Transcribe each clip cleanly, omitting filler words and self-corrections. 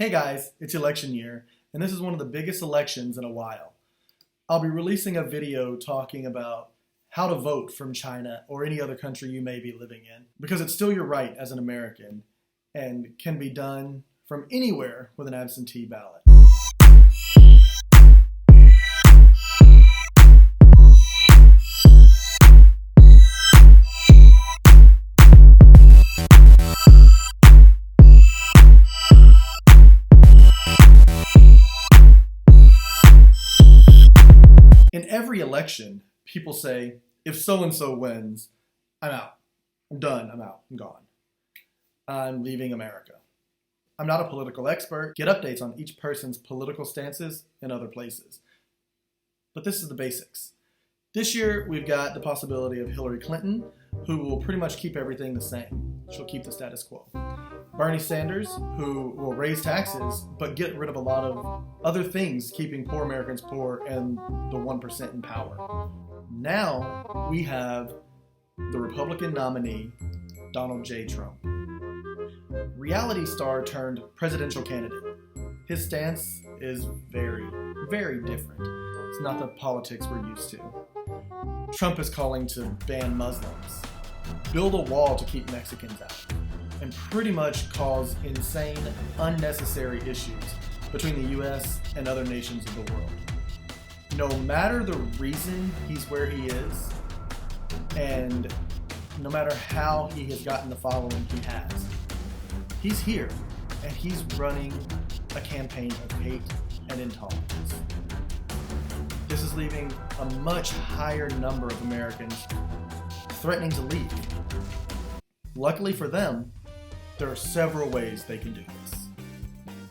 Hey guys, it's election year, and this is one of the biggest elections in a while. I'll be releasing a video talking about how to vote from China or any other country you may be living in, because it's still your right as an American and can be done from anywhere with an absentee ballot. In every election, people say, if so-and-so wins, I'm out. I'm done. I'm out. I'm gone. I'm leaving America. I'm not a political expert. Get updates on each person's political stances in other places. But this is the basics. This year, we've got the possibility of Hillary Clinton, who will pretty much keep everything the same. She'll keep the status quo. Bernie Sanders, who will raise taxes, but get rid of a lot of other things, keeping poor Americans poor and the 1% in power. Now, we have the Republican nominee, Donald J. Trump. Reality star turned presidential candidate. His stance is very, very different. It's not the politics we're used to. Trump is calling to ban Muslims, build a wall to keep Mexicans out, and pretty much cause insane, unnecessary issues between the US and other nations of the world. No matter the reason he's where he is, and no matter how he has gotten the following he has, he's here, and he's running a campaign of hate and intolerance. This is leaving a much higher number of Americans threatening to leave. Luckily for them, there are several ways they can do this.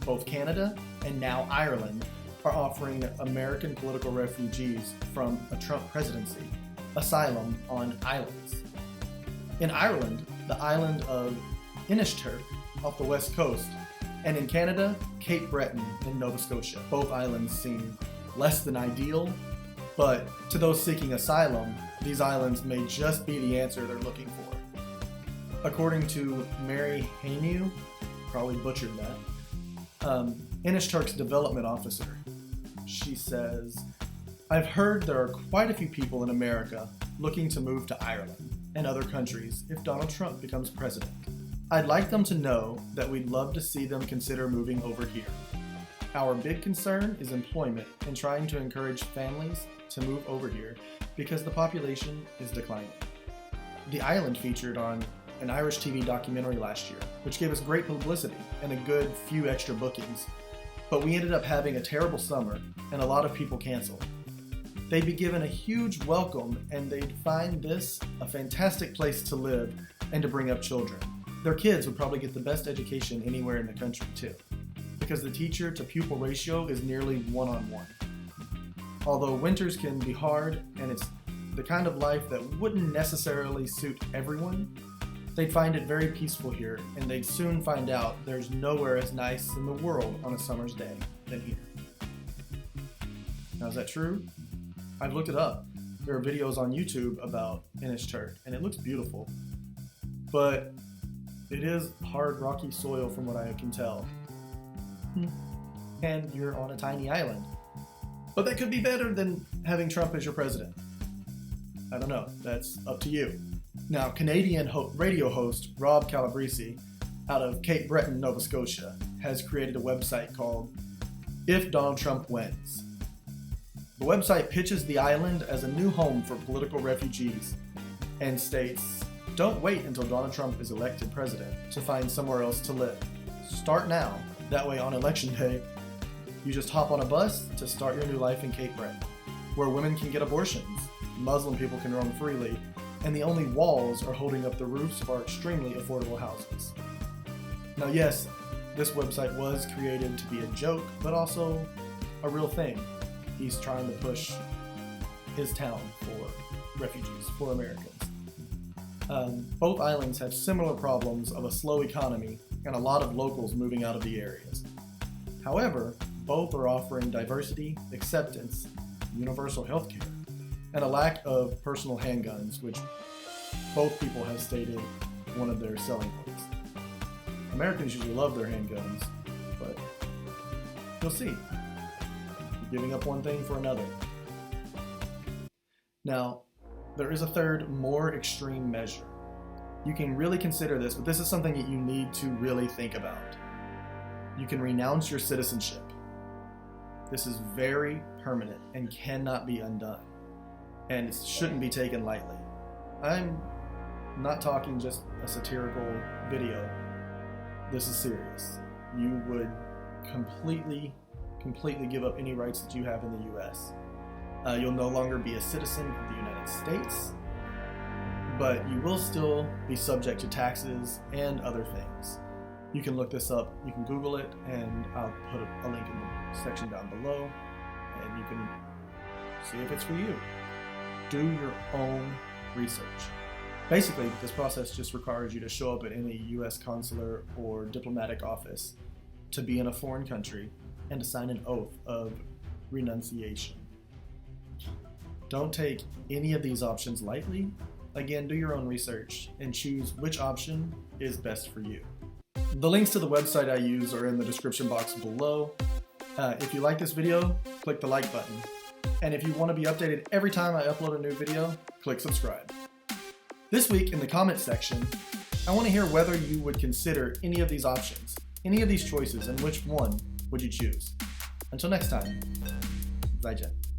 Both Canada and now Ireland are offering American political refugees from a Trump presidency asylum on islands. In Ireland, the island of Innishturk off the west coast, and in Canada, Cape Breton in Nova Scotia. Both islands seem less than ideal, but to those seeking asylum, these islands may just be the answer they're looking for. According to Mary Haynew, probably butchered that, Innishturk's development officer, she says, I've heard there are quite a few people in America looking to move to Ireland and other countries if Donald Trump becomes president. I'd like them to know that we'd love to see them consider moving over here. Our big concern is employment and trying to encourage families to move over here because the population is declining. The island featured on an Irish TV documentary last year, which gave us great publicity and a good few extra bookings. But we ended up having a terrible summer and a lot of people canceled. They'd be given a huge welcome and they'd find this a fantastic place to live and to bring up children. Their kids would probably get the best education anywhere in the country too, because the teacher to pupil ratio is nearly one-on-one. Although winters can be hard and it's the kind of life that wouldn't necessarily suit everyone, they'd find it very peaceful here, and they'd soon find out there's nowhere as nice in the world on a summer's day than here. Now, is that true? I've looked it up. There are videos on YouTube about Innishturk, and it looks beautiful. But it is hard, rocky soil from what I can tell. And you're on a tiny island. But that could be better than having Trump as your president. I don't know. That's up to you. Now, Canadian radio host Rob Calabrese, out of Cape Breton, Nova Scotia, has created a website called If Donald Trump Wins. The website pitches the island as a new home for political refugees and states, don't wait until Donald Trump is elected president to find somewhere else to live. Start now. That way on election day, you just hop on a bus to start your new life in Cape Breton, where women can get abortions, Muslim people can roam freely, and the only walls are holding up the roofs of our extremely affordable houses. Now yes, this website was created to be a joke, but also a real thing. He's trying to push his town for refugees, for Americans. Both islands have similar problems of a slow economy and a lot of locals moving out of the areas. However, both are offering diversity, acceptance, universal health care, and a lack of personal handguns, which both people have stated one of their selling points. Americans usually love their handguns, but You'll see. You're giving up one thing for another. Now, there is a third, more extreme measure. You can really consider this, but this is something that you need to really think about. You can renounce your citizenship. This is very permanent and cannot be undone, and it shouldn't be taken lightly. I'm not talking just a satirical video. This is serious. You would completely give up any rights that you have in the US. You'll no longer be a citizen of the United States, but you will still be subject to taxes and other things. You can look this up, you can Google it, and I'll put a link in the section down below, and you can see if it's for you. Do your own research. Basically, this process just requires you to show up at any US consular or diplomatic office, to be in a foreign country, and to sign an oath of renunciation. Don't take any of these options lightly. Again, do your own research and choose which option is best for you. The links to the website I use are in the description box below. If you like this video, click the like button. And if you want to be updated every time I upload a new video, click subscribe. This week in the comments section, I want to hear whether you would consider any of these options, any of these choices, and which one would you choose. Until next time, 再见。